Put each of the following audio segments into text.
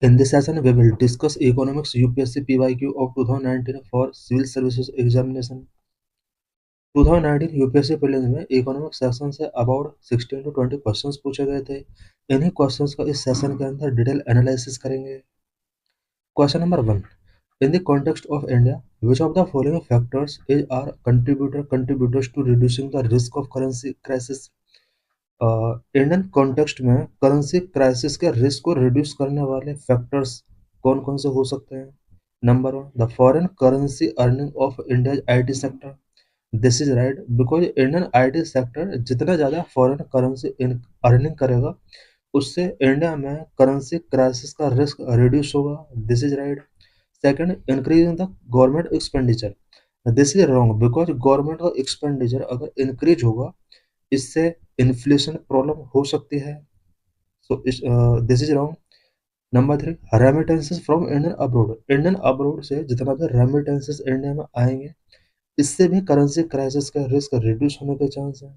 In this session, we will discuss Economics UPSC PYQ of 2019 for Civil Services Examination. 2019 UPSC prelims में economic section से about 16 to 20 questions पूछे गए थे। इन्हीं questions का इस सेशन के अंदर डिटेल एनालिसिस करेंगे। Question number 1, in the context of India, which of the following factors are contributors to reducing the risk of currency crisis? Indian context में करेंसी क्राइसिस के रिस्क को रिड्यूस करने वाले फैक्टर्स कौन कौन से हो सकते हैं? Number 1, the foreign currency earning of India IT sector. This is right because Indian IT sector जितना ज़्यादा फॉरेन करेंसी अर्निंग करेगा उससे इंडिया में करेंसी क्राइसिस का रिस्क रिड्यूस होगा। This is right. Second, increasing the government expenditure. This is wrong because government का expenditure अगर increase होगा इससे इन्फ्लेशन प्रॉब्लम हो सकती है। So this is wrong. Number 3, remittances from Indian abroad. Indian abroad से जितना भी रेमिटेंसेस इंडिया में आएंगे इससे भी करेंसी क्राइसिस का रिस्क रिड्यूस होने के चांस है।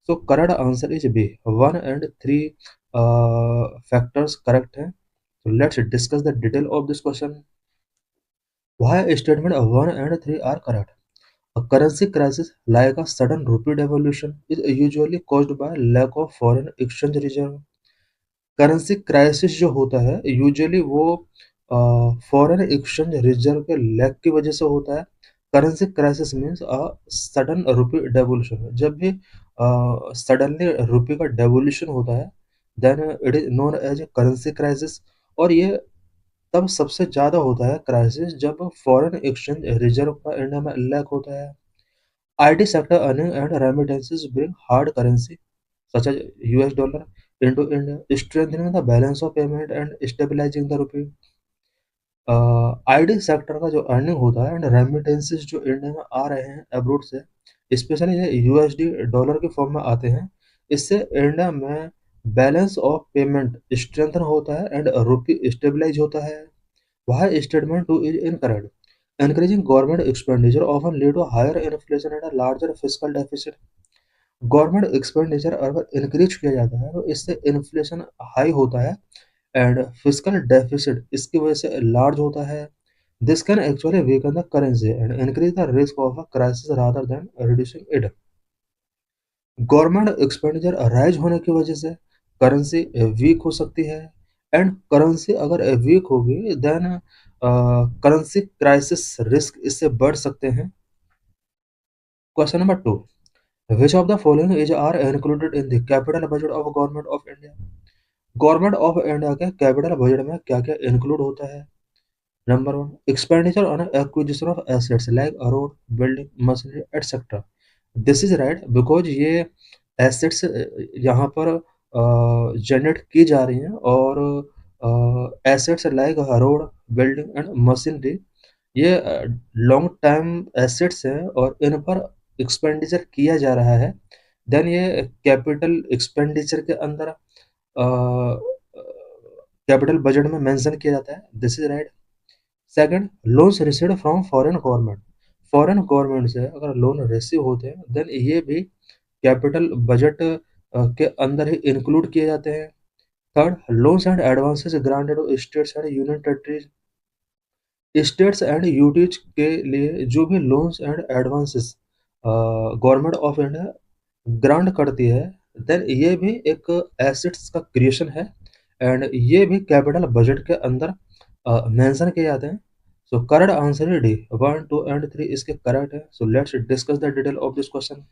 So correct answer is B, 1 and 3 factors correct हैं। So let's discuss the detail of this question. Why statement 1 and 3 are correct? A currency crisis like a sudden rupee devaluation is usually caused by lack of foreign exchange reserve. Currency crisis जो होता है usually वो foreign exchange reserve के lack की वजह से होता है। Currency crisis means sudden rupee devolution. जब भी सडनली रुपी का डेवोल्यूशन होता है then it is known as currency crisis. और ये तब सबसे ज़्यादा होता है क्राइसिस जब फॉरेन एक्सचेंज रिजर्व का इंडिया में लैक होता है। IT sector earning and remittances bring hard currency such as US dollar into India, strengthening the balance of payment and stabilizing the rupee. IT sector का जो earning होता है and remittances जो India में आ रहे हैं अब्रोड से, स्पेशली ये यूएसडी डॉलर के फॉर्म में आते हैं, इससे इंडिया में बैलेंस ऑफ पेमेंट स्ट्रेंथन होता है एंड रुपी स्टेबलाइज होता है। वह statement two is incorrect. Encouraging government expenditure often lead to higher inflation and a larger fiscal deficit. Government expenditure अगर इंक्रीज किया जाता है तो इससे इन्फ्लेशन हाई होता है एंड फिस्कल डेफिसिट इसकी वजह से लार्ज होता है। This can actually weaken the currency and increase the risk of a crisis rather than reducing it. Government expenditure rise होने की वजह से करेंसी वीक हो सकती है एंड करेंसी अगर वीक होगी देन करेंसी क्राइसिस रिस्क इससे बढ़ सकते हैं। Question number 2, which of the following is are included in the capital budget of government of India? Government of India के कैपिटल बजट में क्या क्या इंक्लूड होता है? Number 1, expenditure on acquisition of assets like road, building, machinery etcetera. This is right because ये assets यहाँ पर generate की जा रही हैं और assets like road, building and machinery ये लॉन्ग टर्म एसेट्स हैं और इन पर एक्सपेंडिचर किया जा रहा है। देन ये कैपिटल एक्सपेंडिचर के अंदर कैपिटल बजट में मेंशन किया जाता है। This is right. Second, loans received from foreign government. Foreign government से अगर लोन रिसीव होते हैं देन ये भी कैपिटल बजट के अंदर ही इंक्लूड किए जाते हैं। Third, loans and advances granted to states and union territories. States and UTs के लिए जो भी loans and advances government of India grant करती है देन ये भी एक एसेट्स का क्रिएशन है एंड ये भी कैपिटल बजट के अंदर मेंशन किए जाते हैं। So correct answer is D, 1, 2 and 3 इसके करेक्ट है। So let's discuss the detail of this question.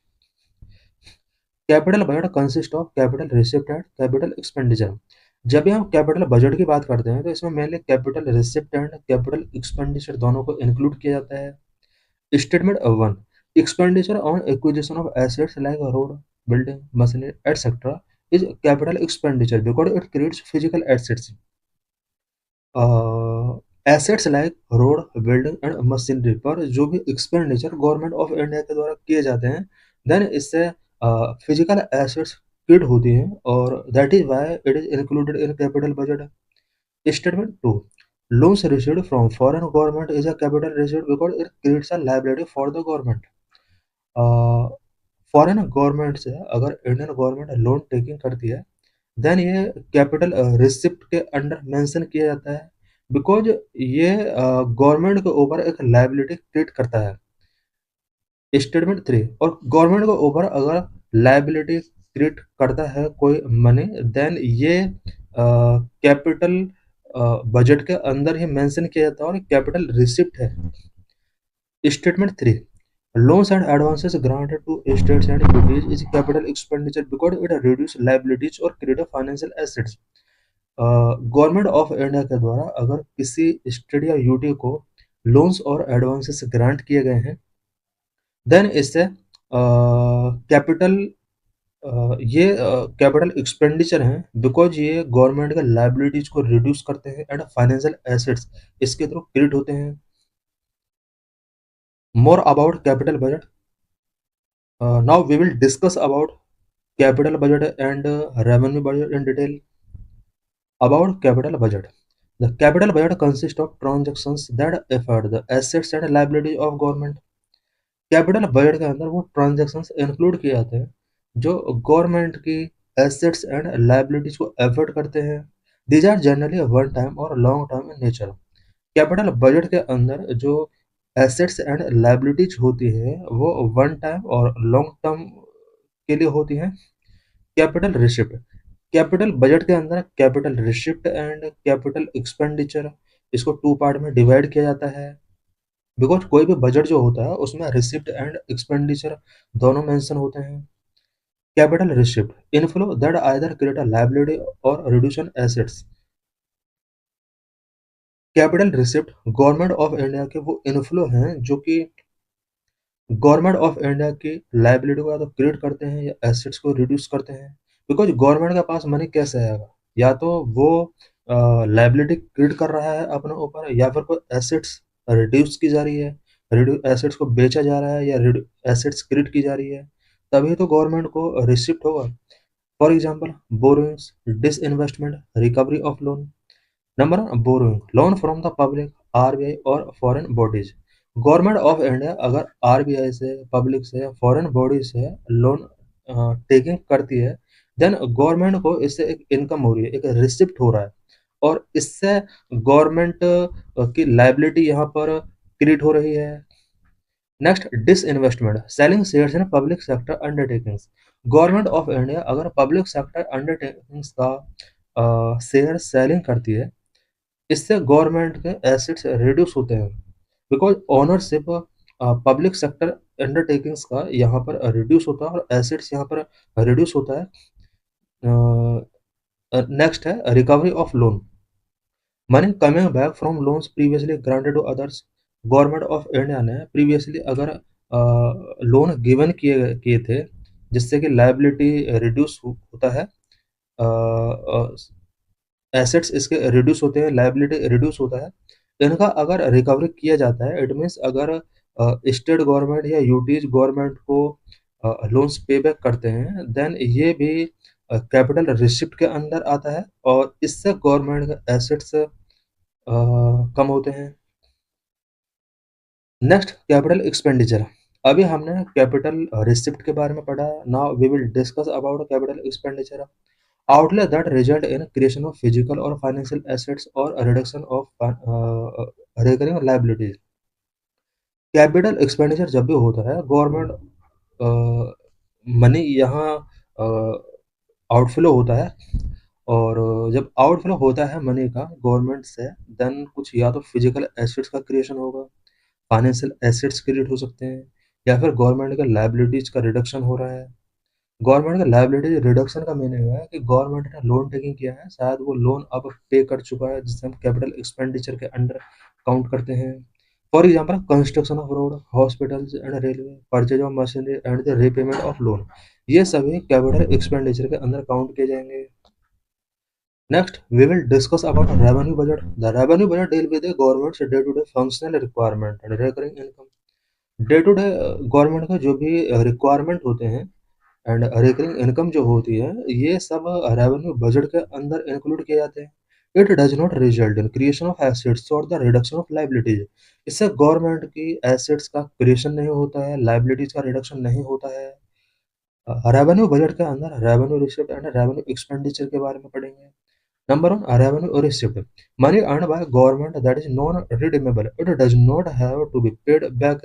Capital budget consist of capital receipt and capital expenditure. जब भी हम कैपिटल बजट की बात करते हैं तो इसमें mainly capital receipt and capital expenditure दोनों को इंक्लूड किया जाता है। Statement 1, expenditure on acquisition of assets like road, building, machinery etcetera is capital expenditure because it creates physical assets. Assets like road, building and machinery पर जो भी expenditure government of India के द्वारा किए जाते हैं देन इससे फिजिकल एसेट्स क्रिएट होती हैं और that is why it is included in capital budget. Statement 2, loans received from foreign government is a capital received because it creates a liability for the government. Foreign government से अगर Indian government loan taking करती है then ये capital receipt के under mention किया जाता है, because ये गवर्नमेंट के ऊपर एक लाइबिलिटी क्रिएट करता है। स्टेटमेंट 3, और गवर्नमेंट के ऊपर अगर लाइबिलिटी क्रिएट करता है कोई मनी, देन ये कैपिटल बजट के अंदर ही मेंशन किया जाता है और कैपिटल रिसिप्ट है। Statement 3, loans and advances granted to states and UTs is capital expenditure because it reduce liabilities or create financial assets। Government of India के द्वारा अगर किसी स्टेट या यूटी को लोन्स और एडवांसेस ग्रांट किए गए हैं, देन इससे कैपिटल ये कैपिटल एक्सपेंडिचर हैं, बिकॉज ये गवर्नमेंट के लाइबिलिटीज को रिड्यूस करते हैं एंड फाइनेंशियल एसेट्स इसके थ्रू क्रिएट होते हैं। More about capital budget, now we will discuss about capital budget and revenue budget in detail। About capital budget, the capital budget consists of transactions that affect the assets and liabilities of government। Capital budget के अंदर वो transactions include किए जाते हैं जो government की assets and liabilities को affect करते हैं। These are generally one time और long term in nature. Capital budget के अंदर जो एसेट्स एंड लाइबिलिटीज होती है वो वन टाइम और लॉन्ग टर्म के लिए होती हैं। कैपिटल रिसिप्ट, कैपिटल बजट के अंदर capital receipt and capital expenditure इसको टू पार्ट में डिवाइड किया जाता है, बिकॉज कोई भी बजट जो होता है उसमें रिसिप्ट एंड एक्सपेंडिचर दोनों मेंशन होते हैं। Capital receipt, inflow that either create a liability और reduce an assets. Capital receipt government of India के वो इनफ्लो हैं जो कि गवर्नमेंट ऑफ इंडिया की लाइबिलिटी को या तो क्रिएट करते हैं या एसेट्स को रिड्यूस करते हैं। बिकॉज गवर्नमेंट के पास मनी कैसे आएगा, या तो वो लाइबिलिटी क्रिएट कर रहा है अपने ऊपर, या फिर कोई एसेट्स रिड्यूस की जा रही है, एसेट्स को बेचा जा रहा है, या एसेट्स क्रिएट की जा रही है, तभी तो गवर्नमेंट को रिसिप्ट होगा। For example borrowings, disinvestment, recovery of loan. Number one, borrowing, loan from the public, RBI और foreign bodies. Government of India अगर आरबीआई से, पब्लिक से, फॉरेन बॉडी से लोन टेकिंग करती है, देन गवर्नमेंट को इससे एक इनकम हो रही है, एक रिसिप्ट हो रहा है, और इससे गवर्नमेंट की लाइबिलिटी यहाँ पर क्रिएट हो रही है। Next, disinvestment, selling shares in public sector undertakings. Government of India अगर पब्लिक सेक्टर अंडरटेकिंग्स का शेयर सेलिंग करती है, इससे गवर्नमेंट के एसेट्स रिड्यूस होते हैं, because ownership public sector undertakings का यहाँ पर रिड्यूस होता है और एसेट्स यहाँ पर रिड्यूस होता है। नेक्स्ट है recovery of loan, money coming back from loans previously granted to others. Government of India ने प्रीवियसली अगर लोन गिवन किए थे जिससे कि लाइबिलिटी रिड्यूस होता है, एसेट्स इसके रिड्यूस होते हैं, लाइबिलिटी रिड्यूस होता है, इनका अगर रिकवरी किया जाता है, इट मीन्स अगर स्टेट गवर्नमेंट या यूटीज गवर्नमेंट को लोन्स पे बैक करते हैं, देन ये भी कैपिटल रिसिप्ट के अंदर आता है और इससे गवर्नमेंट के एसेट्स कम होते हैं। Next, capital expenditure. अभी हमने कैपिटल रिसिप्ट के बारे में पढ़ा, now we will discuss about capital expenditure. Outlay that result in creation of physical और फाइनेंशियल एसेट्स और reduction of recurring liabilities. Capital expenditure जब भी होता है, गवर्नमेंट मनी यहाँ आउटफ्लो होता है, और जब आउटफ्लो होता है मनी का गवर्नमेंट से, देन कुछ या तो फिजिकल एसेट्स का क्रिएशन होगा, फाइनेंशियल एसेट्स क्रिएट हो सकते हैं, या फिर गवर्नमेंट का लायबिलिटीज का रिडक्शन हो रहा है। गवर्नमेंट का लायबिलिटी रिडक्शन का मीनिंग है कि गवर्नमेंट ने लोन टेकिंग किया है, शायद वो लोन अब पे कर चुका है, जिससे हम कैपिटल एक्सपेंडिचर के अंडर काउंट करते हैं। For example, construction of road, hospitals and railway, purchase of machinery and the repayment of loan, ये सभी कैपिटल एक्सपेंडिचर के अंदर काउंट किए जाएंगे। Next, we will discuss about revenue budget. The revenue budget deal with the government's day to day functional requirement and recurring income. Day to day government का जो भी requirement होते हैं एंड रिकरिंग इनकम जो होती है, ये सब रेवेन्यू बजट के अंदर इंक्लूड किए जाते हैं। It does not result in creation of assets और द रिडक्शन ऑफ लाइबिलिटीज। इससे गवर्नमेंट की एसेट्स का क्रिएशन नहीं होता है, लाइबिलिटीज का रिडक्शन नहीं होता है। रेवेन्यू बजट के अंदर revenue receipt and revenue expenditure के बारे में पढ़ेंगे। Number one, revenue receipt, money earn by government that is non redeemable, it does not have to be paid back.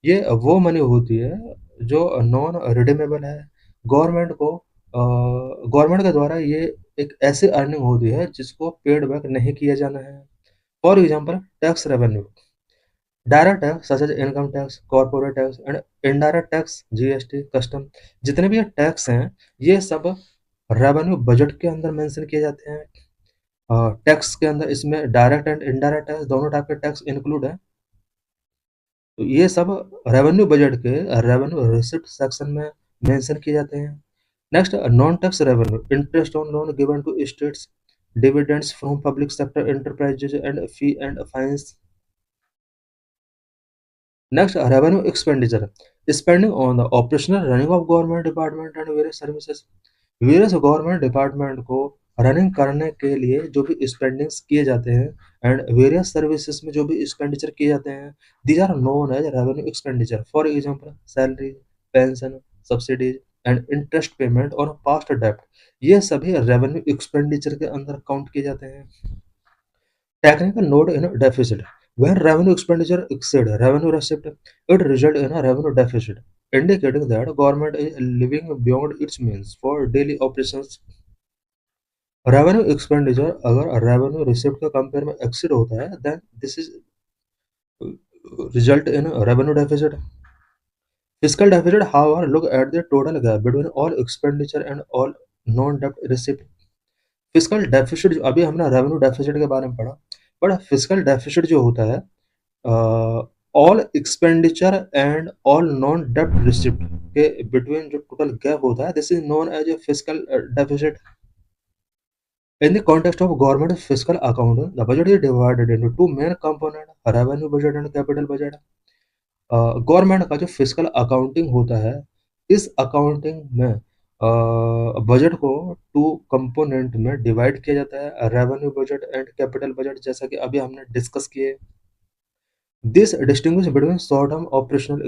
ये वो मनी होती है जो नॉन रिडीमेबल है, गवर्नमेंट को गवर्नमेंट के द्वारा ये एक ऐसी अर्निंग होती है जिसको पेड बैक नहीं किया जाना है। For example, tax revenue, direct tax such as income tax, corporate tax and indirect tax, GST, custom, जितने भी ये टैक्स हैं ये सब रेवेन्यू बजट के अंदर मेंशन किए जाते हैं। टैक्स के अंदर इसमें डायरेक्ट एंड इनडायरेक्ट टैक्स दोनों टाइप के टैक्स इंक्लूड है। तो ये सब रेवेन्यू बजट के रेवेन्यू रिसिप्ट सेक्शन में मेंशन किए जाते हैं। Next, non tax revenue, interest on loan given to states, dividends from public sector enterprises and fee and fines. Next, revenue expenditure, spending on the operational running of government department and various services. Various government department को running करने के लिए जो भी spendings किए जाते हैं and various services में जो भी एक्सपेंडिचर किए जाते हैं, these are known as revenue expenditure. For example, salary, pension, subsidies and interest payment और पास्ट डेब्ट, ये सभी रेवेन्यू एक्सपेंडिचर के अंदर काउंट किए जाते हैं। Technical note in a deficit. When revenue expenditure exceed revenue receipt, it results in a revenue deficit, indicating that government is living beyond its means for daily operations. Revenue expenditure अगर revenue receipt के compare में exceed होता है, then this is result in a revenue deficit. Fiscal deficit, however, look at the total gap between all expenditure and all non-debt receipt. Physical deficit, अभी हमने revenue deficit के बारे में पढ़ा, बट फिजिकल डेफिसिट जो होता है all expenditure and all non डेब्ट रिसिप्ट के बिटवीन जो टोटल गैप होता है, this is known as a physical deficit. In the context of government fiscal accounting, the budget is divided into two main components, revenue budget and capital budget. Government का जो physical accounting होता है, इस accounting में budget को to component में divide किया जाता है, revenue budget and capital budget, जैसा कि अभी हमने डिस्कस किए। This distinguish between short term operational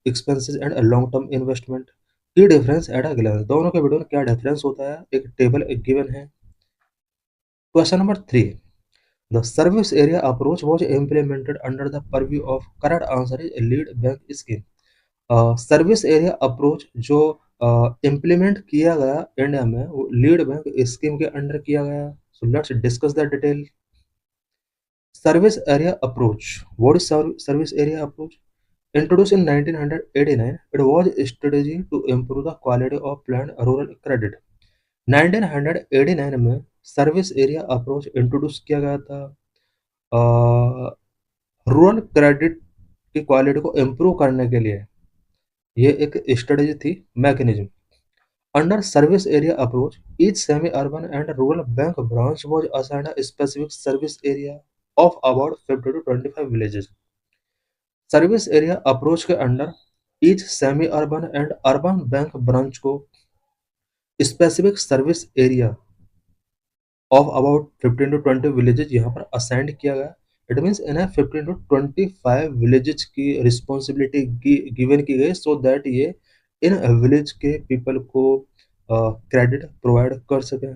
expenses and long term investment. की डिफरेंस एट अ ग्लांस, दोनों के बिटवीन क्या डिफरेंस होता है, एक टेबल गिवन है। Question number 3, the service area approach was implemented under the purview of, correct answer is lead bank scheme। Service area approach जो implement किया गया इंडिया में, वो लीड बैंक स्कीम के अंडर किया गया। सो let's discuss the detail. Service area approach, what is service area approach? Introduced in 1989, it was a strategy to improve the quality of planned rural credit। 1989 में service area approach introduce किया गया था rural credit की quality को improve करने के लिए। ये एक स्ट्रेटेजी थी, mechanism. Under service area approach, each semi-urban and rural bank branch was assigned a specific service area of about 50 to 25 villages। Service area approach के under each semi urban and urban bank branch को specific service area of about 15 to 20 villages यहाँ पर assigned किया गया। It means इन्हें 15 टू 25 विलेजेज की रिस्पॉन्सिबिलिटी गिवन की गई, सो दैट ये इन विलेज के पीपल को क्रेडिट प्रोवाइड कर सकें।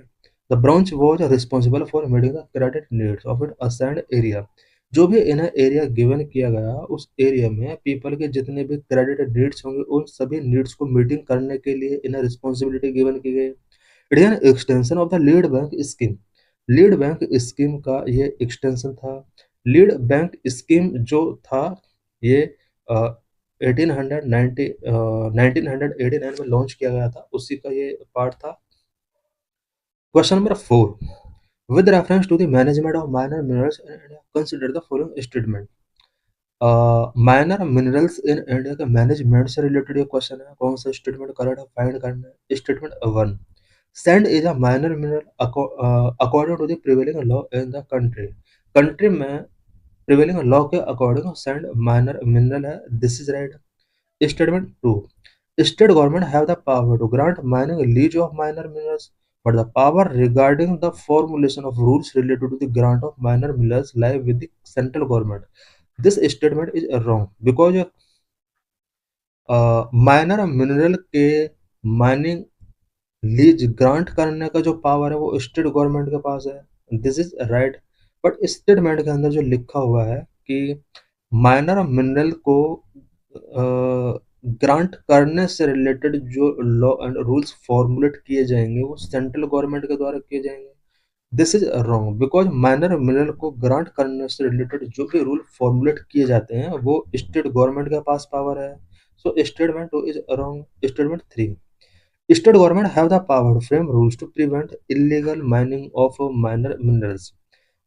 The branch was responsible for meeting the credit needs of it assigned area. जो भी इन्हें एरिया गिवन किया गया, उस एरिया में पीपल के जितने भी क्रेडिट नीड्स होंगे, उन सभी नीड्स को मीटिंग करने के लिए इन्हें रिस्पॉन्सिबिलिटी गिवन की गई। It is an extension of the lead bank scheme. Lead bank scheme का ये एक्सटेंशन था। लीड बैंक स्कीम जो था ये 1989 में लॉन्च किया गया था, उसी का ये पार्ट था। Question number 4, with reference to the management of minor minerals in India consider the following statement. Minor minerals in India के मैनेजमेंट से रिलेटेड ये क्वेश्चन है। कौन सा स्टेटमेंट करेक्ट है, फाइंड करना है। Statement 1, sand is a minor mineral according to the prevailing law in the country. Country में प्रिवेलिंग लॉ के अकॉर्डिंग सैंड माइनर मिनरल है, this is right. Statement 2, state government have the power to grant mining lease of minor minerals, but the power regarding the formulation of rules related to the grant of minor minerals lie with the central government। This statement is wrong because minor mineral के mining lease grant करने का जो power है वो state government के पास है, this is right. But statement के अंदर जो लिखा हुआ है कि माइनर मिनरल को ग्रांट करने से रिलेटेड जो लॉ एंड रूल्स फॉर्मुलेट किए जाएंगे वो सेंट्रल गवर्नमेंट के द्वारा किए जाएंगे, this is wrong because minor mineral को ग्रांट करने से रिलेटेड जो भी रूल फॉर्मुलेट किए जाते हैं वो स्टेट गवर्नमेंट के पास पावर है। So statement two is wrong. Statement three, state government have the power to frame rules to prevent illegal mining of minor minerals।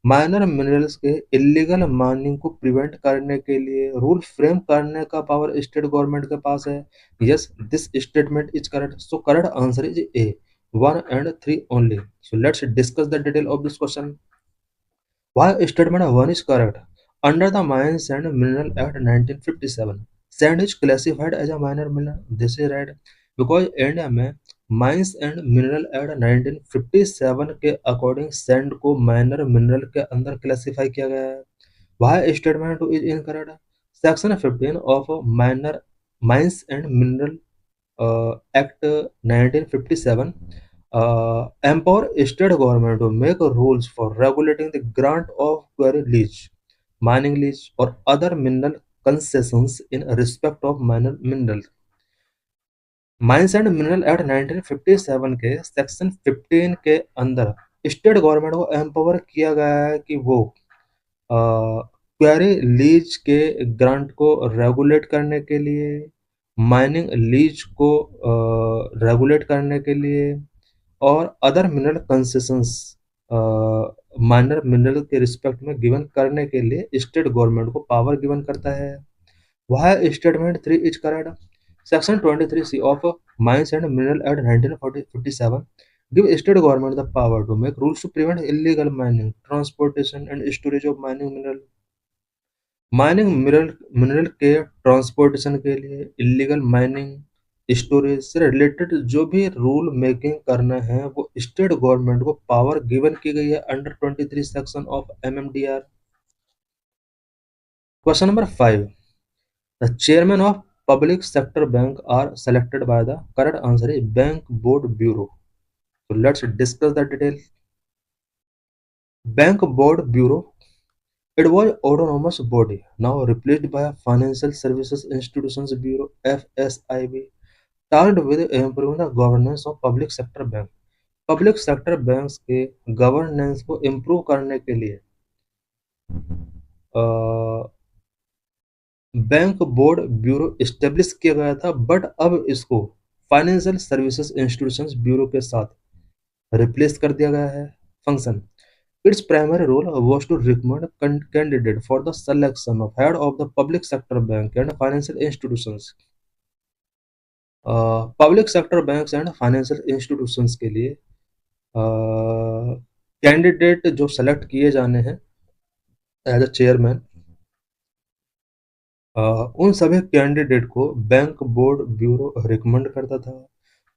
Minor minerals के इलीगल माइनिंग को prevent करने के लिए रूल फ्रेम करने का power state government के पास है। Yes, this statement is correct. So correct answer is a, 1 and 3 only। So let's discuss the detail of this question. Why statement 1 is correct? Under the Mines and Mineral Act 1957, sand is classified as a minor mineral. This is right because India में mines and mineral act 1957 के according sand को minor mineral के अंदर classify किया गया है। Why statement 2 is incorrect? Section 15 of Minor Mines and Mineral Act 1957 empower state government to make rules for regulating the grant of quarry lease, mining lease, or other mineral concessions in respect of minor minerals। Mines and mineral act 1957 के section 15 के अंदर state government को empower किया गया है कि वो query lease के ग्रांट को रेगुलेट करने के लिए, माइनिंग लीज को रेगुलेट करने के लिए, और other mineral concessions minor mineral के रिस्पेक्ट में गिवन करने के लिए स्टेट गवर्नमेंट को पावर गिवन करता है। वह statement 3 is correct. Section 23C of Mines and Mineral Act 1957 give state government the power to make rules to prevent illegal mining, transportation and storage of mining mineral। Mining mineral के transportation के लिए, illegal mining, storage से related जो भी rule making करना है वो state government को पावर गिवन की गई है under 23 section of MMDR। Question number 5, the chairman of public sector bank are selected by the, correct answer is bank board bureau. So let's discuss the detail. Bank Board Bureau, it was autonomous body now replaced by a Financial Services Institutions Bureau FSIB, tasked with improving the governance of public sector bank. Public sector banks के governance को improve करने के लिए bank board bureau establish किया गया था, but अब इसको फाइनेंशियल सर्विसेज इंस्टीट्यूशंस ब्यूरो के साथ रिप्लेस कर दिया गया है। Function, its primary role was to recommend candidate for the selection of head of the public sector bank and financial institutions। Public sector banks and financial institutions के लिए candidate जो select किए जाने हैं एज अ चेयरमैन, उन सभी candidate को bank board bureau recommend करता था।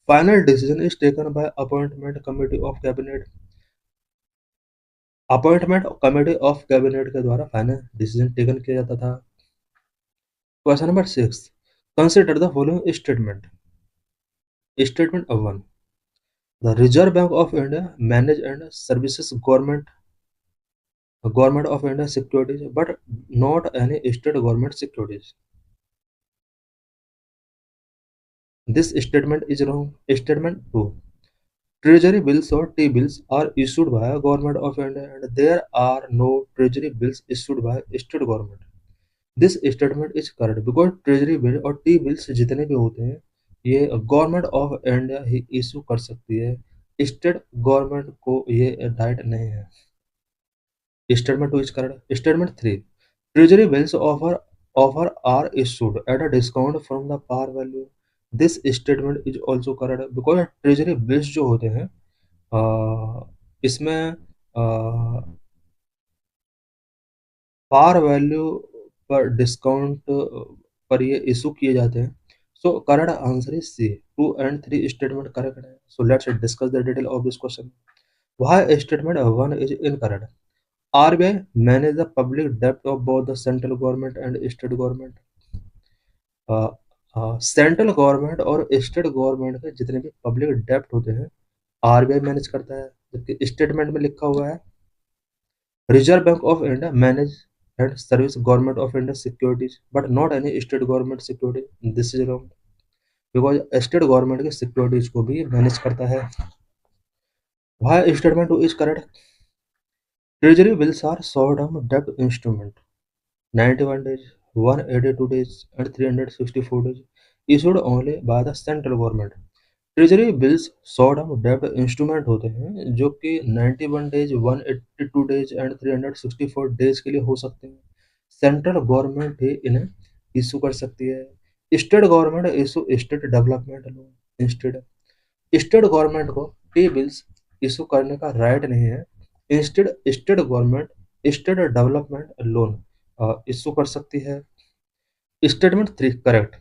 Final decision is taken by appointment committee of cabinet. Appointment committee of cabinet के द्वारा फाइनल डिसीजन टेकन किया जाता था। Question number 6, consider the following statement. Statement 1, the reserve bank of India manage and services government of India securities but not any state government securities. This statement is wrong. Statement 2, treasury bills or T-bills are issued by government of India and there are no treasury bills issued by state government। This statement is correct because treasury bill और T bills जितने भी होते हैं ये government of India he issue कर सकती है, state government को ये राइट नहीं है। Statement 2 is correct. Statement 3, treasury bills offer are issued at a discount from the par value. This statement is also correct because treasury bills जो होते हैं इसमें पार वैल्यू पर डिस्काउंट पर ये इशू किए जाते हैं। So correct answer is C, 2 and 3 statement correct है। So let's discuss the detail of this question. Why statement 1 is incorrect? RBI manage the public debt of both the central government and state government। Central government और state government के जितने भी public डेप्ट होते हैं RBI manage करता है, जबकि statement में लिखा हुआ है reserve bank of India manage and service government of India securities but not any state government security. This is wrong because state government की सिक्योरिटीज को भी मैनेज करता है। Why statement is correct? Treasury bills are short term डेब्ट instrument 91 days, 182 days, and 364 days issued only by the central government. Treasury bills short term डेब्ट instrument होते हैं जो कि 91 डेज, 182 डेज एंड 364 डेज के लिए हो सकते हैं। सेंट्रल गवर्नमेंट ही इन्हें इशू कर सकती है। State government issue state development loan instead. State government को टी बिल्स इशू करने का राइट नहीं है। Instead state government state development loan issue कर सकती है। Statement 3 correct.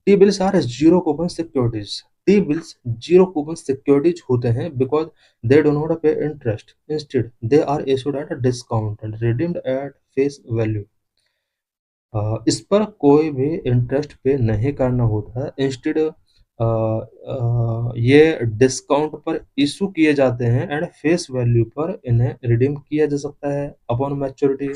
T bills are zero coupon securities. T bills zero coupon securities होते हैं because they do not pay interest, instead they are issued at discount and redeemed at face value. इस पर कोई भी interest पे नहीं करना होता है। इंस्टेड ये डिस्काउंट पर इशू किए जाते हैं एंड फेस वैल्यू पर इन्हें रिडीम किया जा सकता है upon maturity.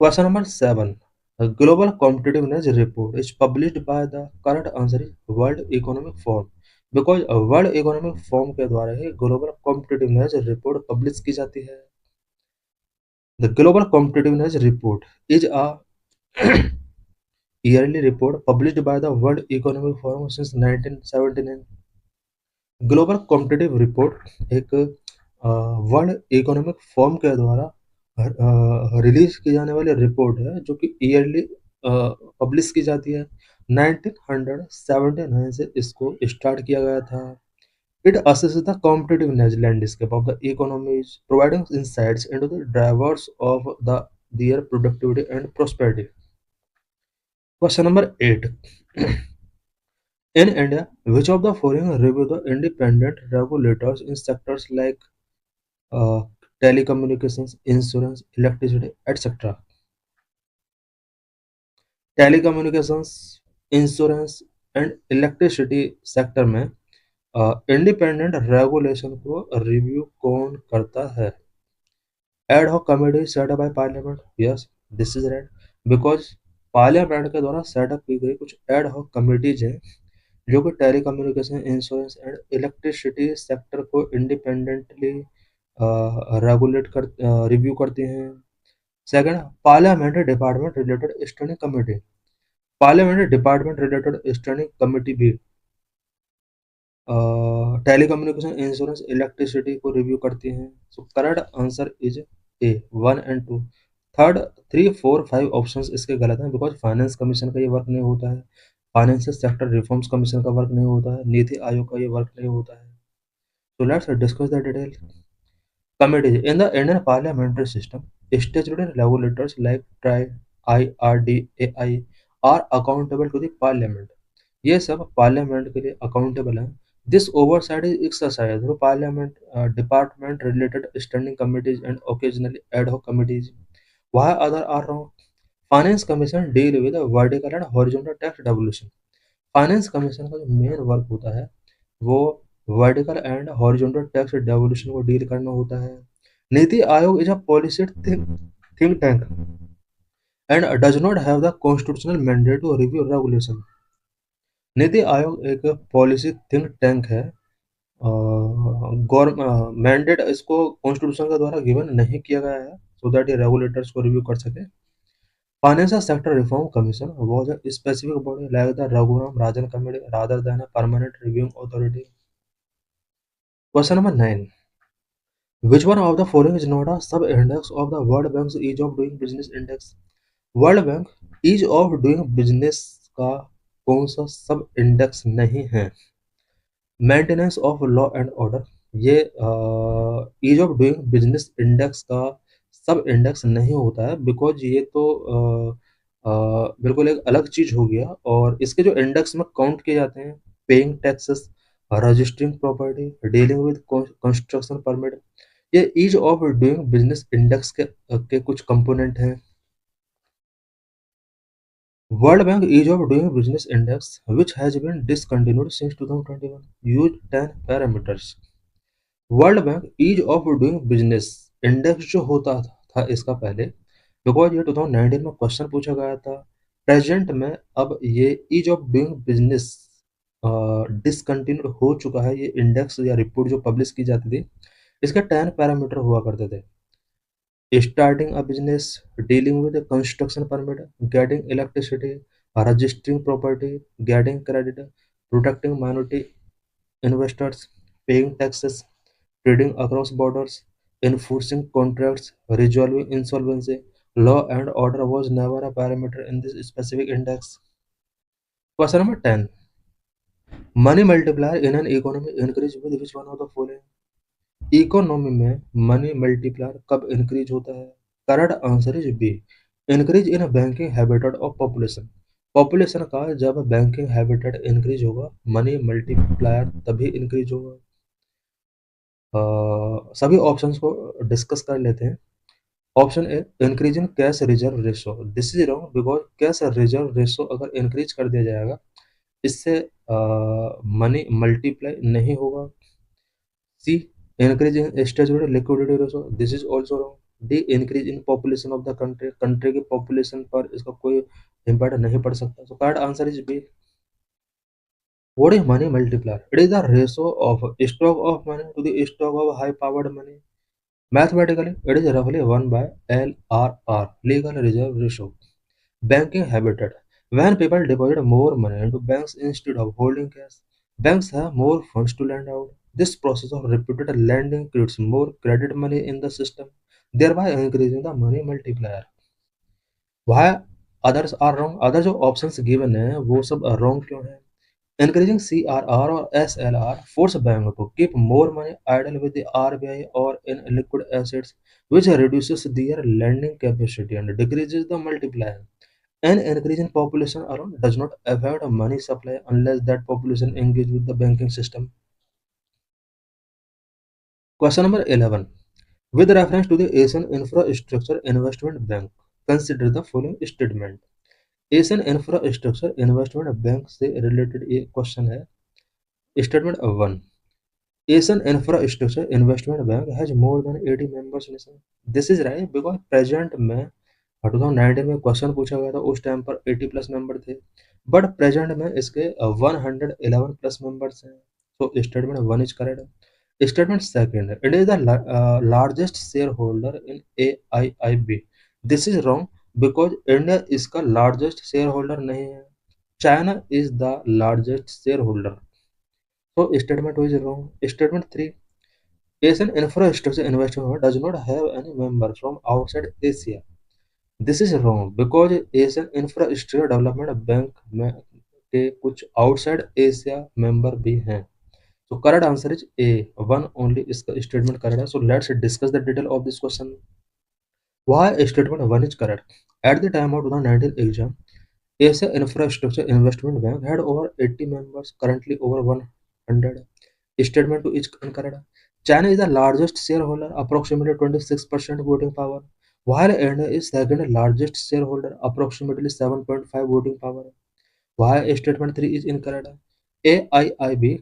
Question number 7. A global competitiveness report is published by the correct answer is World Economic Forum. Because World Economic Forum के द्वारा ही Global Competitiveness Report publish की जाती है। The Global Competitiveness Report is a yearly report published by the World Economic Forum since 1979. Global competitive report एक world economic forum के द्वारा release की जाने वाली रिपोर्ट है जो कि ईयरली पब्लिश की जाती है। 1979 से इसको स्टार्ट किया गया था। It assesses the competitiveness landscape of the economies providing insights into the drivers of the their productivity and prosperity. Question number 8. In India, which of the following review the independent regulators in sectors like uh, telecommunications, insurance, electricity, etc.? Telecommunications, insurance and electricity sector में independent regulation को review कौन करता है? Ad hoc committee setup by parliament. Yes, this is right because parliament के द्वारा setup की गई कुछ एड हॉक कमेटीज हैं जो कि telecommunication, insurance and electricity sector को इंडिपेंडेंटली रेगुलेट कर रिव्यू करती हैं। Second, parliamentary department related standing committee. Parliamentary department related standing committee भी टेलीकम्युनिकेशन, इंश्योरेंस, इलेक्ट्रिसिटी को रिव्यू करती हैं। So correct answer is a 1 and 2। Third 3, 4, 5 options इसके गलत हैं बिकॉज फाइनेंस कमीशन का ये वर्क नहीं होता है, फाइनेंशियल सेक्टर रिफॉर्म्स कमीशन का वर्क नहीं होता है, नीति आयोग का ये वर्क नहीं होता है। So let's discuss the detail. Committees in the Indian parliamentary system, statutory regulators like TRAI, IRDAI are accountable to the parliament. ये सब पार्लियामेंट के लिए अकाउंटेबल हैं। This oversight is exercise through parliament department related standing committees and occasionally ad hoc committees. Why other are wrong? Finance commission deal with vertical and horizontal tax devolution. Finance commission का जो main work होता है वो vertical and horizontal tax devolution को deal करना होता है। NITI Aayog is a policy think tank and does not have the constitutional mandate to review regulation. NITI आयोग एक पॉलिसी थिंक टैंक है, मैंडेट इसको कॉन्स्टिट्यूशन के द्वारा गिवन नहीं किया गया है सो दैट ये रेगुलेटर्स को रिव्यू कर सके। Financial sector reform commission was a specific body like the Raghuram Rajan committee rather than a permanent reviewing authority. Question number 9. Which one of the following is not a sub-index of the World Bank's Ease of Doing Business Index? World Bank ease of doing business का कौन सा sub index नहीं है? Maintenance of law and order ये ease of doing business index का sub index नहीं होता है बिकॉज ये तो बिल्कुल एक अलग चीज हो गया और इसके जो इंडेक्स में काउंट किए जाते हैं paying taxes, registering property, dealing with construction permit, ये ease of doing business index के कुछ कंपोनेंट हैं। World Bank Ease of Doing Business Index, which has been discontinued since 2021, used 10 parameters. World Bank ease of doing business index जो होता था इसका पहले, because ये 2019 में क्वेश्चन पूछा गया था। प्रेजेंट में अब ये ease of doing business discontinued हो चुका है। ये इंडेक्स या रिपोर्ट जो पब्लिश की जाती थी, इसके 10 पैरामीटर हुआ करते थे। Starting a business, dealing with construction permit, getting electricity, registering property, getting credit, protecting minority investors, paying taxes, trading across borders, enforcing contracts, resolving insolvency. Law and order was never a parameter in this specific index. Question number 10. Money multiplier in an economy increase with which one of the following? Economy में money multiplier कब increase होता है? Correct answer is B, increase in banking habitat of population. Population का जब banking habitat increase होगा, money multiplier तभी increase होगा। सभी ऑप्शंस को डिस्कस कर लेते हैं। Option A, increase in cash reserve ratio. This is wrong, because cash reserve ratio अगर इंक्रीज कर दिया जाएगा, इससे मनी मल्टीप्लाई नहीं होगा। C, increase in statutory liquidity ratio. This is also wrong. D, increase in population of the country. Country की population पर इसका कोई इम्पैक्ट नहीं पड़ सकता। So correct answer is B. What is money multiplier? It is the ratio of stock of money to the stock of high powered money. Mathematically, it is roughly 1 by LRR, legal reserve ratio. Banking habitat. When people deposit more money into banks instead of holding cash, banks have more funds to lend out. This process of repeated lending creates more credit money in the system, thereby increasing the money multiplier. Why others are wrong? Other जो options given है वो सब wrong क्यों है? Encouraging CRR or SLR force bank to keep more money idle with the RBI or in liquid assets, which reduces their lending capacity and decreases the multiplier. An increase in population alone does not affect money supply unless that population engage with the banking system. Question number 11. With reference to the Asian Infrastructure Investment Bank, consider the following statement. Asian Infrastructure Investment Bank से related ये question है. Statement 1. Asian Infrastructure Investment Bank has more than 80 members nation. This is right because present में 2019 में question पूछा गया था, उस time पर 80 प्लस मेंबर थे, बट प्रेजेंट में इसके 111 प्लस मेंबर्स हैं। तो statement 1 is correct. Statement second, it is the largest share holder in AIIB। This is wrong because India इसका लार्जेस्ट शेयर होल्डर नहीं है, China is the largest share holder. So statement 2 is wrong. Statement 3. Asian Infrastructure Investment does not have any member from outside Asia. This is wrong because Asian Infrastructure Development Bank में के कुछ outside Asia member भी हैं. So correct answer is A. One only इसका statement correct है. So let's discuss the detail of this question. Why statement 1 is correct? At the time of 2019 exam, Asia Infrastructure Investment Bank had over 80 members, currently over 100. Statement 2 is incorrect. China is the largest shareholder, approximately 26% voting power, while India is second largest shareholder, approximately 7.5 voting power. Why statement 3 is incorrect? AIIB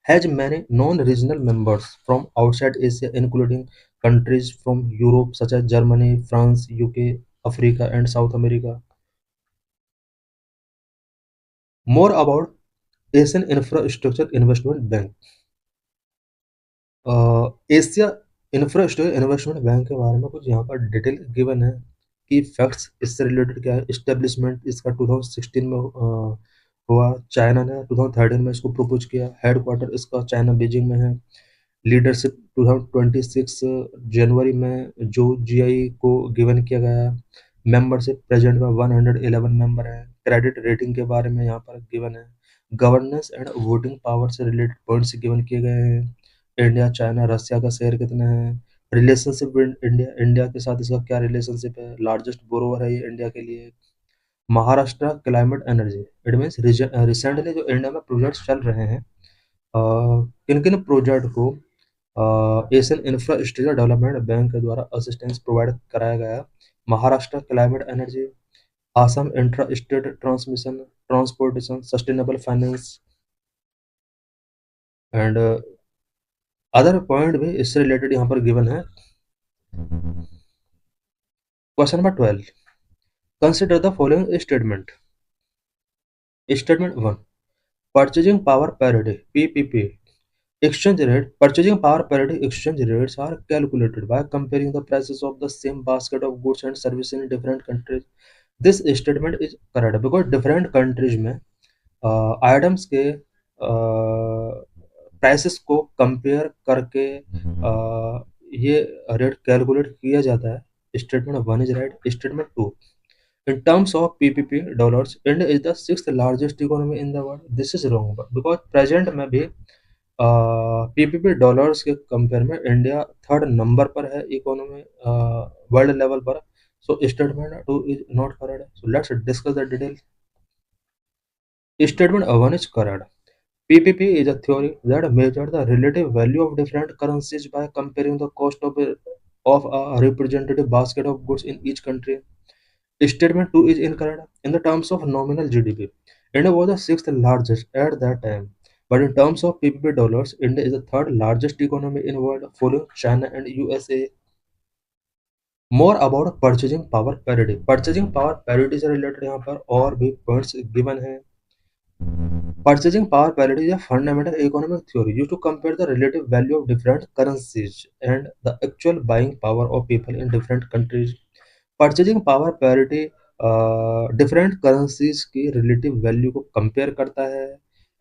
has many non-regional members from outside Asia, including countries from Europe such as Germany, France, UK, Africa, and South America. More about Asian Infrastructure Investment Bank. Asia infrastructure investment bank के बारे में कुछ यहाँ पर detail given है कि facts इससे related क्या है। इस्टेब्लिशमेंट इसका 2016 में हुआ, चाइना ने 2013 में इसको प्रपोज किया, हेडक्वार्टर इसका चाइना बीजिंग में है, लीडरशिप 2026 जनवरी में जो GI को गिवन किया गया है, मेंबरशिप प्रेजेंट में 111 मेंबर है, क्रेडिट रेटिंग के बारे में यहाँ पर गिवन है, गवर्नेंस एंड वोटिंग पावर से रिलेटेड पॉइंट्स गिवन किए गए हैं, इंडिया चाइना रसिया का शेयर कितना है, रिलेशनशिप विद इंडिया, इंडिया के साथ इसका क्या रिलेशनशिप है, लार्जेस्ट बोरोवर है ये इंडिया के लिए, Maharashtra climate energy, it means recently जो इंडिया में प्रोजेक्ट्स चल रहे हैं, किन किन प्रोजेक्ट को एशियन इंफ्रास्ट्रक्चर डेवलपमेंट बैंक के द्वारा असिस्टेंस प्रोवाइड कराया गया। Maharashtra climate energy, Assam intra state transmission transportation sustainable finance and other point भी इससे रिलेटेड यहाँ पर गिवन है। Question number 12, consider the following statement. Statement 1, purchasing power parity PPP exchange rate purchasing power parity exchange rates are calculated by comparing the prices of the same basket of goods and services in different countries. This statement is correct because different countries में items के prices को compare करके ये rate calculate किया जाता है। Statement 1 is right. Statement 2, in terms of PPP dollars, India is the sixth largest economy in the world. This is wrong because present में भी PPP डॉलर्स के कंपेयर में इंडिया थर्ड नंबर पर है economy world level पर। So statement 2 is not correct. So let's discuss the detail. Statement 1 is correct. PPP is a theory that measures the relative value of different currencies by comparing the cost of a representative basket of goods in each country. Statement 2 is incorrect. In the terms of nominal GDP, India was the sixth largest at that time. But in terms of PPP dollars, India is the third largest economy in the world, following China and USA. More about purchasing power parity. Purchasing power parity से related यहाँ पर और भी points given हैं। Purchasing power parity is a fundamental economic theory used to compare the relative value of different currencies and the actual buying power of people in different countries. Purchasing power parity different currencies की relative value को compare करता है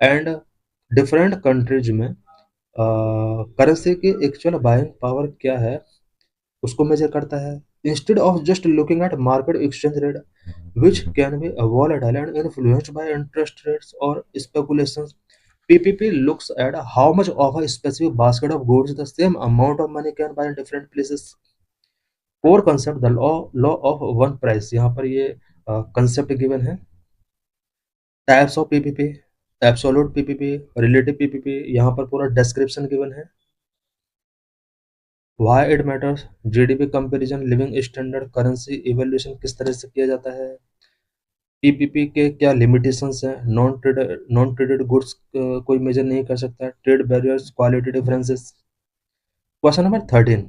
and different countries में currency की actual buying power क्या है उसको major करता है। Instead of just looking at market exchange rate which can be volatile and influenced by interest rates और speculations, PPP looks at how much of a specific basket of goods the same amount of money can buy in different places. Core concept the law of one price, यहाँ पर ये concept given है। Types of PPP, absolute PPP, relative PPP, यहाँ पर पूरा description given है। Why it matters, GDP comparison, living standard, currency evaluation किस तरह से किया जाता है, पीपीपी के क्या लिमिटेशंस हैं, नॉन ट्रेडेड गुड्स कोई मेजर नहीं कर सकता, trade barriers, quality differences. Question number 13,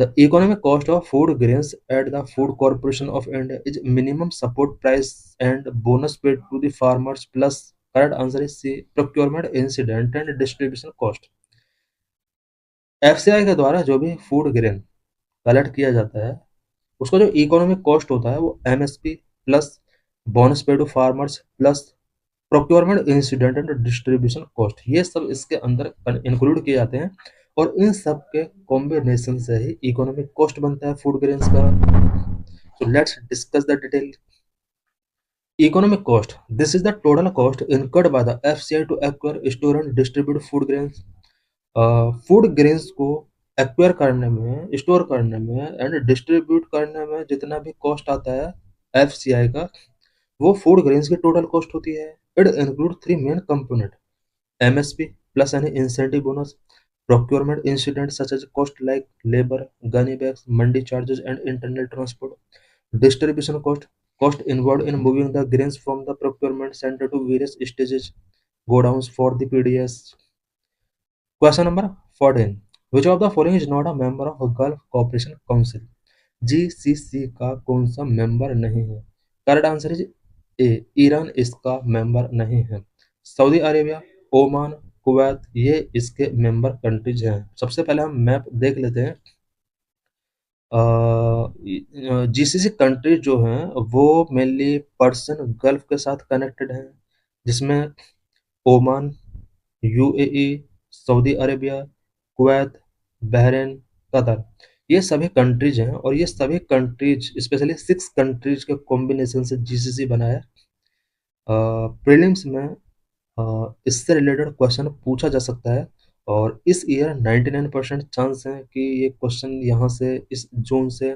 the economic cost of food grains at the Food Corporation of India is minimum support price and bonus paid to the farmers plus, correct answer is C, procurement incident and distribution cost. FCI के द्वारा जो भी food grain collect किया जाता है उसका जो economic cost होता है वो MSP plus bonus pay to farmers plus procurement incident and distribution cost, ये सब इसके अंदर इंक्लूड किए जाते हैं और इन सब के कॉम्बिनेशन से ही इकोनॉमिक कॉस्ट बनता है फूड ग्रेन्स का। So let's discuss the detail. Economic cost, this is the total cost incurred by the FCI to acquire, store and distribute food grains. Food grains को एक्वायर करने में, store करने में and distribute करने में जितना भी कॉस्ट आता है FCI का, वो फूड ग्रेन्स की टोटल कॉस्ट होती है। It include three main component, MSP plus any incentive bonus, procurement incidents such as cost like labor, gunny bags, mandi charges, and internal transport, distribution cost, cost involved in moving the grains from the procurement center to various stages, godowns for the PDS. Question number 14. Which of the following is not a member of Gulf Cooperation Council? GCC का कौन सा member नहीं है? Correct answer is a, Iran इसका member नहीं है। Saudi Arabia, Oman, Kuwait ये इसके मेंबर कंट्रीज हैं। सबसे पहले हम मैप देख लेते हैं। GCC कंट्रीज जो हैं वो मेनली पर्सन गल्फ के साथ कनेक्टेड हैं, जिसमें Oman, UAE, Saudi Arabia, Kuwait, Bahrain, Qatar, ये सभी कंट्रीज हैं और ये सभी कंट्रीज स्पेशली 6 कंट्रीज के कॉम्बिनेशन से GCC बना है। प्रीलिम्स में इससे रिलेटेड क्वेश्चन पूछा जा सकता है और इस ईयर 99% चांस है कि ये क्वेश्चन यहाँ से इस जोन से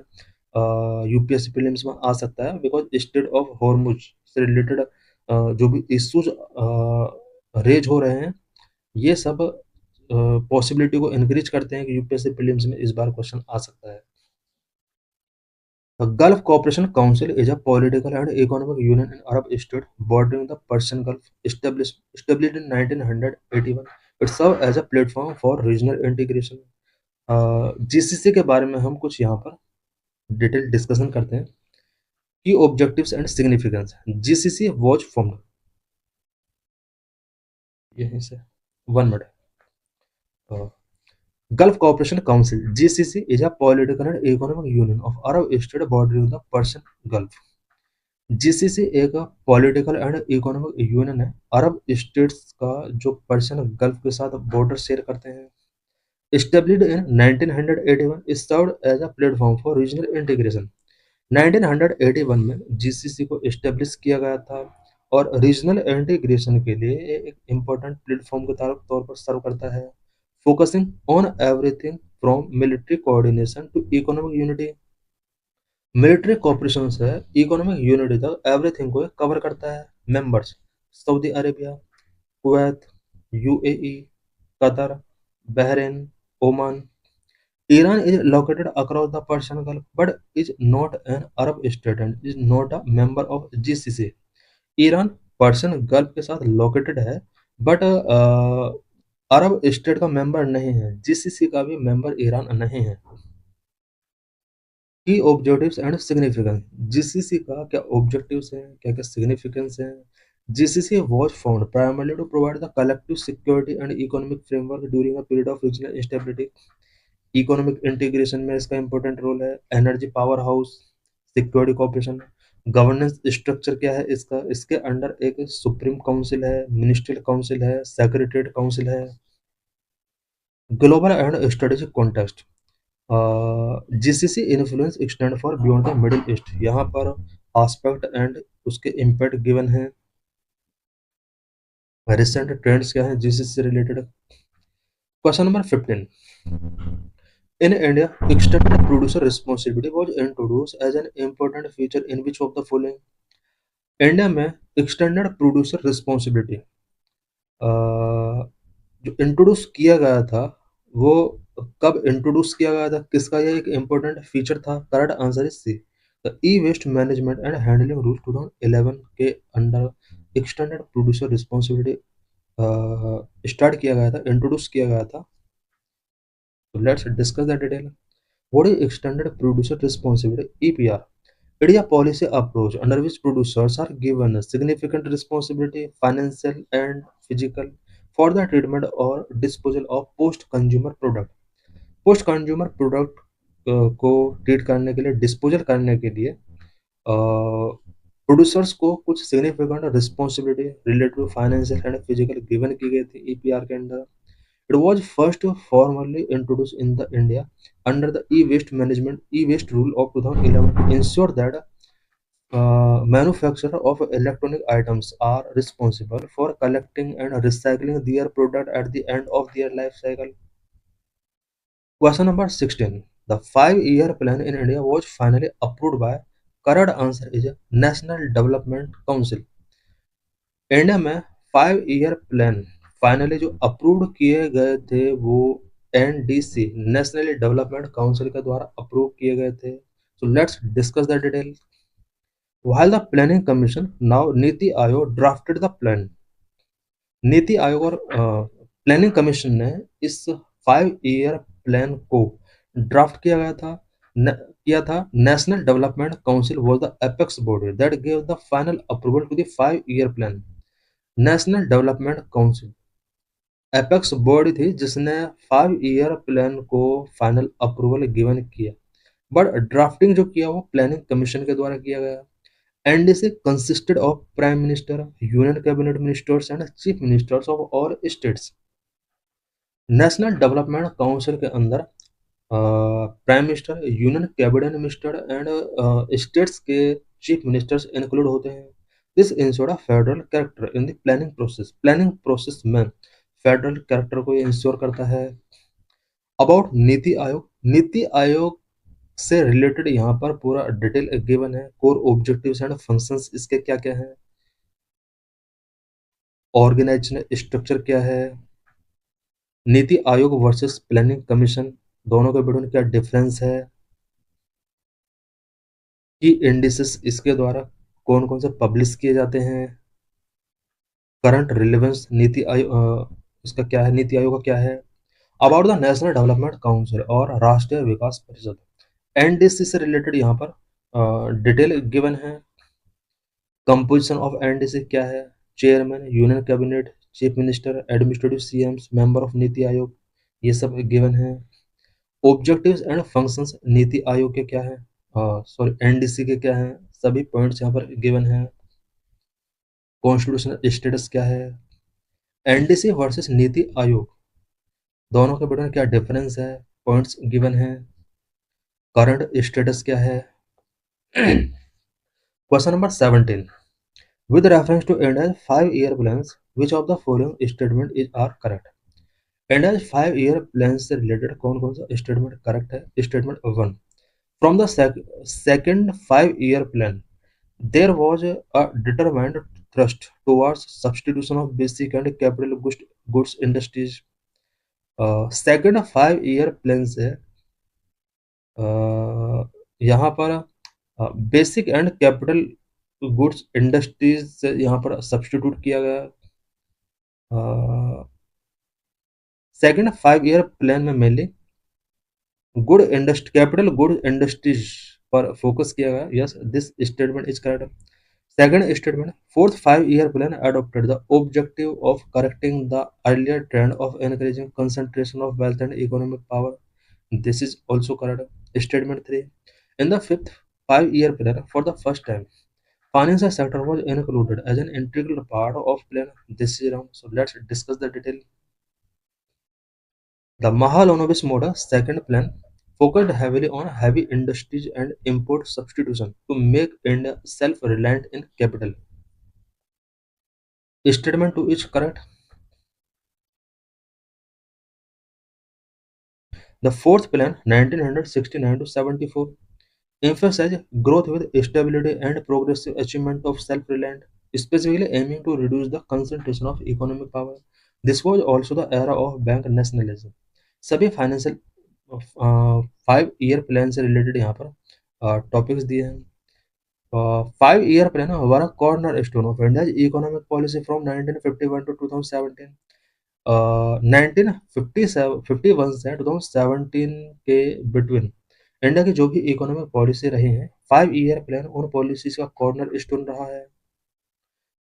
UPSC प्रीलिम्स में आ सकता है, बिकॉज स्टेट ऑफ हॉर्मुज से रिलेटेड जो भी इश्यूज रेज हो रहे हैं ये सब पॉसिबिलिटी को इंक्रीज करते हैं कि UPSC प्रीलिम्स में इस बार क्वेश्चन आ सकता है। Gulf Cooperation Council is a political and economic union in Arab state bordering the Persian Gulf, established in 1981. It serves as a platform for regional integration. GCC के बारे में हम कुछ यहाँ पर डिटेल डिस्कशन करते हैं की objectives and significance. GCC was formed यहीं से 1 minute. Gulf Cooperation Council (GCC) is a political and economic union of Arab states bordering the Persian Gulf. GCC एक पॉलिटिकल एंड इकोनॉमिक यूनियन है अरब states का जो Persian gulf के साथ border share करते हैं। Established in 1981, it served as a platform for regional integration. 1981 में GCC को एस्टेब्लिश किया गया था और रीजनल इंटीग्रेशन के लिए ये एक इम्पोर्टेंट प्लेटफॉर्म के तौर पर सर्व करता है, focusing on everything from military coordination to economic unity. Military cooperation से इकोनॉमिक यूनिटी तक एवरीथिंग को कवर करता है। Members Saudi Arabia, Kuwait, UAE, Qatar, Bahrain, Oman. Iran is located across the Persian Gulf but is not an Arab state and is not a member of GCC. Iran Persian gulf के साथ located है but Arab state का member नहीं है। GCC का भी member Iran नहीं है। की ऑब्जेक्टिव्स एंड सिग्निफिकेंस। जीसीसी का क्या ऑब्जेक्टिव्स हैं, क्या क्या सिग्निफिकेंस हैं। GCC was formed primarily to provide the collective security and economic framework during a period of regional instability. Economic integration में इसका इंपॉर्टेंट रोल है। Energy power house, security corporation. Governance structure क्या है इसका, इसके अंडर एक supreme council है, ministerial council है, सेक्रेटरीट काउंसिल है। Global and strategic context. GCC influence extend for beyond the middle east. यहाँ पर आस्पेक्ट एंड उसके इम्पैक्ट गिवन है। रिसेंट ट्रेंड्स क्या है जीसीसी से related. Question number 15। In India, extended producer responsibility was introduced as an important feature in which of the following? India में extended producer responsibility जो introduce किया गया था वो कब इंट्रोड्यूस किया गया था, किसका यह एक इम्पोर्टेंट फीचर था? Correct answer is C. The E waste management and handling rule 2011 के under extended producer responsibility start किया गया था, इंट्रोड्यूस किया गया था। So let's discuss the detail. What is extended producer responsibility? EPR. It is a policy approach under which producers are given significant responsibility, financial and physical, for the treatment or disposal of post-consumer product. Post-consumer product को treat करने के लिए, disposal करने के लिए producers को कुछ significant responsibility related to financial and physical given की गई थी ईपीआर के अंदर। It was first formally introduced in the India under the e-waste rule of 2011. Ensure that manufacturers of electronic items are responsible for collecting and recycling their product at the end of their life cycle. Question number 16. The 5-year plan in India was finally approved by. Correct answer is National Development Council. India में 5-year plan finally जो approve किए गए थे वो NDC national development council के द्वारा approve किए गए थे। सो let's discuss the detail. While the planning commission now NITI Aayog drafted the plan. NITI Aayog और प्लानिंग कमीशन ने इस 5-year प्लान को ड्राफ्ट किया था। National development council was the apex body that gave the final approval to the 5-year plan. National development council apex body थी जिसने 5-year plan को final approval given किया, but drafting जो किया वो प्लानिंग कमीशन के द्वारा किया गया। NDC consisted of prime minister, union cabinet ministers and chief ministers of all states. National development council के अंदर prime minister, union cabinet minister and states के चीफ मिनिस्टर्स इंक्लूड होते हैं। This ensure federal character in the planning process. Planning process में federal character को ensure करता है। About NITI Aayog, NITI Aayog से रिलेटेड यहाँ पर पूरा डिटेल गिवन है। कोर ऑब्जेक्टिव्स एंड फंक्शंस इसके क्या क्या है, ऑर्गेनाइजेशन स्ट्रक्चर क्या है, नीति आयोग वर्सेस प्लानिंग कमीशन दोनों के बीच क्या डिफरेंस है, की इंडिसेस इसके द्वारा कौन कौन से पब्लिश किए जाते हैं, करंट रिलेवेंस नीति आयोग इसका क्या है, नीति आयोग का क्या है, about the national development council और राष्ट्रीय विकास परिषद, एनडीसी से रिलेटेड यहाँ पर डिटेल गिवन है, कंपोजिशन ऑफ एनडीसी क्या है, chairman, union cabinet, chief minister, administrative CM's, member of NITI Aayog, ये सब गिवन है। Objectives and functions NITI Aayog के क्या है, सॉरी एनडीसी के क्या है, सभी पॉइंट्स यहाँ पर गिवन है। कॉन्स्टिट्यूशनल स्टेटस क्या है, एनडीसी वर्सेस नीति आयोग दोनों के बीच में क्या डिफरेंस है, पॉइंट्स गिवन है। करंट स्टेटस क्या है। Question number 17, with reference to India's 5-year plans, which of the following statement is are correct? India's 5-year plans से related कौन कौन सा statement correct है? Statement 1, from the second 5-year plan, there was a determined thrust towards substitution of basic and capital goods industries. Second 5-year plan से यहाँ पर basic and capital goods industries से यहाँ पर सब्स्टिट्यूट किया गया। सेकंड 5-year प्लान में mainly good industry capital good industries पर फोकस किया गया। Yes, this statement is correct. Second statement, fourth 5-year plan adopted the objective of correcting the earlier trend of encouraging concentration of wealth and economic power. This is also correct. Statement 3, in the fifth 5-year plan, for the first time, financial sector was included as an integral part of plan. This is wrong. So let's discuss the detail. The Mahalanobis model second plan focused heavily on heavy industries and import substitution to make India self-reliant in capital. Statement 2 is correct. The fourth plan, 1969 to 74, emphasized growth with stability and progressive achievement of self-reliance, specifically aiming to reduce the concentration of economic power. This was also the era of bank nationalism. सभी financial 5-year plan से related यहाँ पर topics दिए हैं। 5-year plan हमारा corner stone of India economic policy from 1951 to 2017। 1951 से 2017 के between India की जो भी इकोनॉमिक पॉलिसी रही है, 5-year प्लान उन पॉलिसीज का कॉर्नर स्टोन रहा है।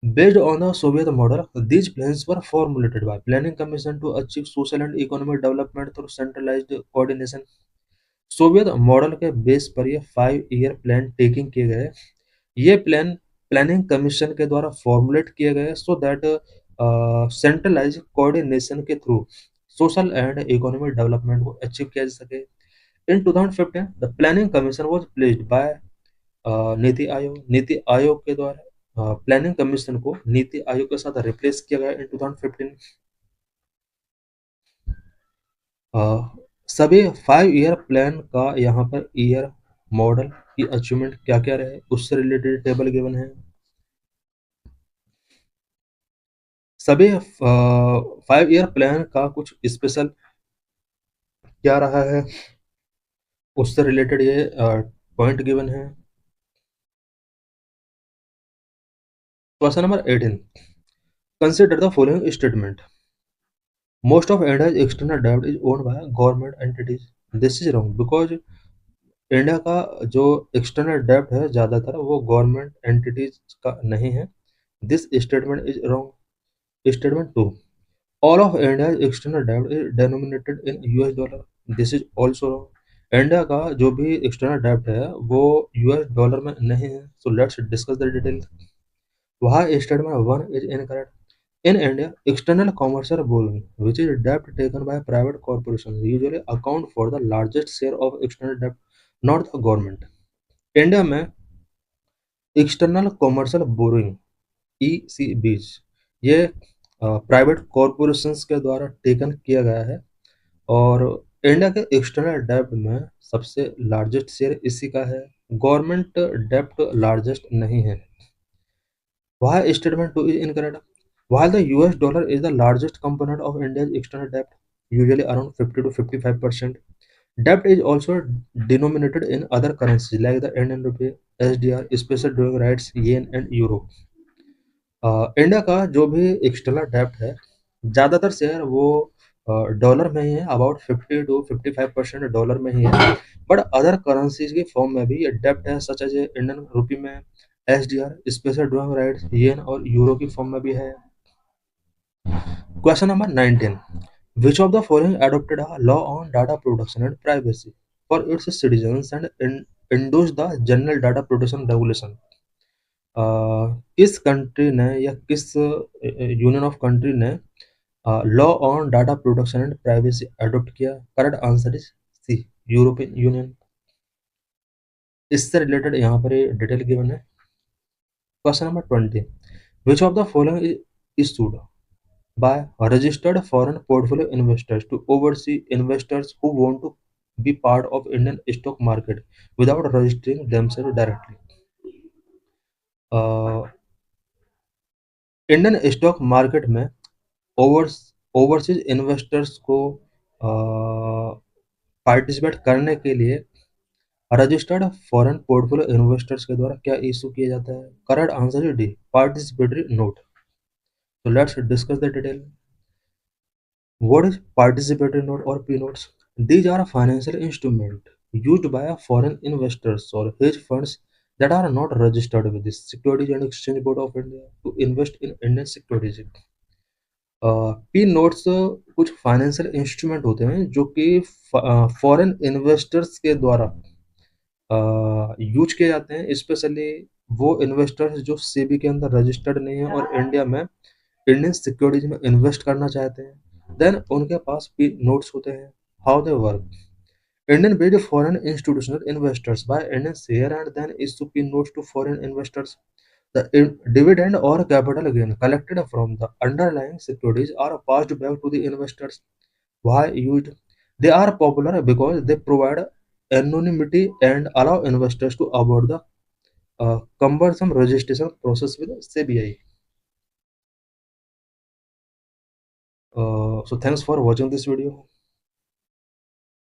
Based on the Soviet model, these plans were formulated by Planning Commission to achieve social and economic development through centralized coordination. Soviet model के बेस पर ये 5-year plan taking किए गए। ये प्लान प्लानिंग कमीशन के द्वारा फॉर्मुलेट किए गए सो दैट सेंट्रलाइज कोऑर्डिनेशन के through social and economic development को अचीव किया जा सके। इन 2015 the planning commission was placed bye NITI Aayog. NITI Aayog के द्वारा प्लानिंग कमीशन को नीति आयोग के साथ रिप्लेस किया गया इन 2015। सभी 5-year प्लान का यहाँ पर ईयर मॉडल की अचीवमेंट क्या क्या रहे उससे रिलेटेड टेबल गिवन है। सभी 5-year प्लान का कुछ स्पेशल क्या रहा है उससे रिलेटेड ये पॉइंट गिवन है। Question number 18, consider the following statement, most of India's external डेब्ट is owned by government entities. This is wrong because India का जो एक्सटर्नल डेब्ट है ज़्यादातर वो गवर्नमेंट एंटिटीज का नहीं है। This statement is wrong. Statement 2, all of India's external डेब्ट is denominated in US dollar. This is also wrong. India का जो भी एक्सटर्नल डेब्ट है वो यूएस डॉलर में नहीं है। So let's discuss the detail. वहाँ statement 1 is incorrect. In India, external commercial borrowing, which is debt taken by private corporations, usually account for the largest share of external debt, not the government. India में external commercial borrowing ECBs ये private corporations के द्वारा taken किया गया है और India के external डेब्ट में सबसे लार्जेस्ट शेयर इसी का है। गवर्नमेंट डेब्ट लार्जेस्ट नहीं है। वह statement 2 is incorrect. While the US dollar is the largest component of India's external debt, usually around 50 to 55%, debt is also denominated in other currencies like the Indian rupee, SDR, special driving rights, yen and euro. India का जो भी external डेब्ट है, ज़्यादातर share वो dollar में ही है, about 50 to 55% dollar में ही है, बट अदर करेंसीज की फॉर्म में भी ये डेब्ट है, सच एज इंडियन रुपी में SDR, स्पेशल ड्राइविंग राइट्स, येन और यूरो की फॉर्म में भी है। Question number 19, which of the following adopted a law on data protection and privacy for its citizens and endorsed the general data protection regulation? किस country ने या किस union of country ने law on data protection and privacy adopt किया? Correct answer is C, European Union. इससे related यहाँ पर detail given है। Question number 20, which of the following is issued by registered foreign portfolio investors to oversee investors who want to be part of Indian stock market without registering themselves directly? Indian stock market में overseas investors को participate करने के लिए registered foreign portfolio investors के द्वारा क्या issue किया जाता है? Correct answer is D, participatory note. So let's discuss the detail. What is participatory note or P notes? These are financial instruments used by foreign investors or hedge funds that are not registered with the Securities and Exchange Board of India to invest in Indian securities. P notes कुछ financial instrument होते हैं जो कि foreign investors के द्वारा use किए जाते हैं, स्पेशली वो इन्वेस्टर्स जो सेबी के अंदर रजिस्टर्ड नहीं है और इंडिया में इंडियन सिक्योरिटीज में इन्वेस्ट करना चाहते हैं, देन उनके पास पी नोट्स होते हैं। How they work? Indian bid foreign institutional investors buy Indian share and then issue P notes to foreign investors. The dividend or capital gain collected from the underlying securities are passed back to the investors. Why used? They are popular because they provide anonymity and allow investors to avoid the cumbersome registration process with CBI. So thanks for watching this video.